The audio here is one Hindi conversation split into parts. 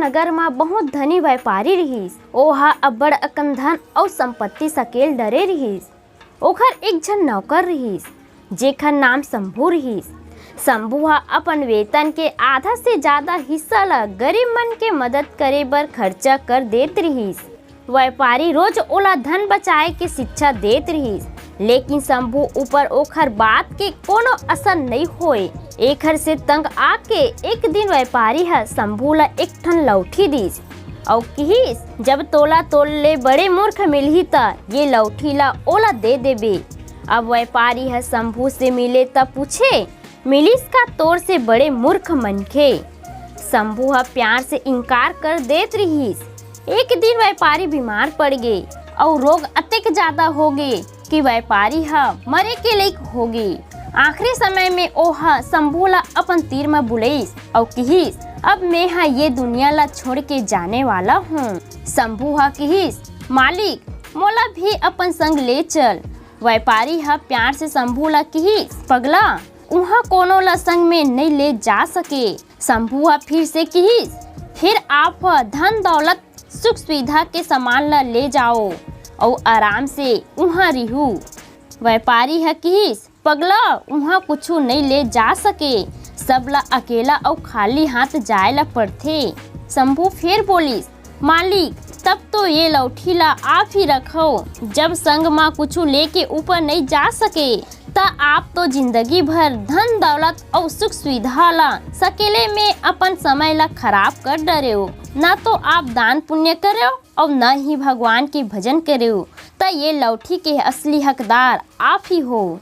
नगर में बहुत धनी व्यापारी रहीस। ओहा अब्बड़ अकन धन और संपत्ति सकेल डरे रहीस। ओखर एक झन नौकर रहीस जेखर नाम शंभू रहीस। शंभू हा अपन वेतन के आधा से ज्यादा हिस्सा ला गरीब मन के मदद करे बर खर्चा कर देत रहीस। व्यापारी रोज ओला धन बचाए के शिक्षा देत रहीस, लेकिन शंभू ऊपर ओखर बात के कोनो असर नहीं होए। एखर से तंग आके एक दिन व्यापारी हा शंभू ला एक ठन लौठी दीस और कहिस, जब तोला तोल ले बड़े मूर्ख मिलही त ये लौठी ला ओला दे देबे। अब व्यापारी हा शंभू से मिले तब पूछे, मिलिस का तोर से बड़े मूर्ख मनखे। शंभू हा प्यार से इनकार कर देत रहीस। एक दिन व्यापारी बीमार पड़ गए और रोग अतेक ज्यादा हो गए कि व्यापारी हा मरे के लायक हो गए। आखिरी समय में ओहा शंभू ला अपन तीर में बुलाइस और कहिस, अब मैं हा ये दुनिया ला छोड़ के जाने वाला हूँ। शंभू हा कहिस, मालिक मोला भी अपन संग ले चल। व्यापारी हा प्यार से शंभू ला कहिस, पगला उहाँ कोनो ला संग में नहीं ले जा सके। शंभू हा फिर से कहिस, फिर आप धन दौलत सुख सुविधा के सामान ला ले जाओ और आराम से उहाँ रिहू। व्यापारी है कहिस, पगला उहाँ कुछू नहीं ले जा सके, सब ला अकेला और खाली हाथ जाए ला पड़थे। शंभू फिर बोलिस, मालिक तब तो ये लौठी ला आप ही रखो। जब संग माँ कुछू लेके ऊपर नहीं जा सके ता आप तो जिंदगी भर धन दौलत और सुख सुविधा ला सकेले में अपन समय ला खराब कर डरे हो। न तो आप दान पुण्य करे और न ही भगवान के भजन करे हो, तो ये लौठी के असली हकदार आप ही हो।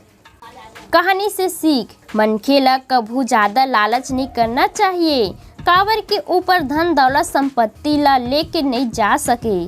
कहानी से सीख, मनखे ला कभू ज्यादा लालच नहीं करना चाहिए, काबर के ऊपर धन दौलत संपत्ति ला लेके नहीं जा सके।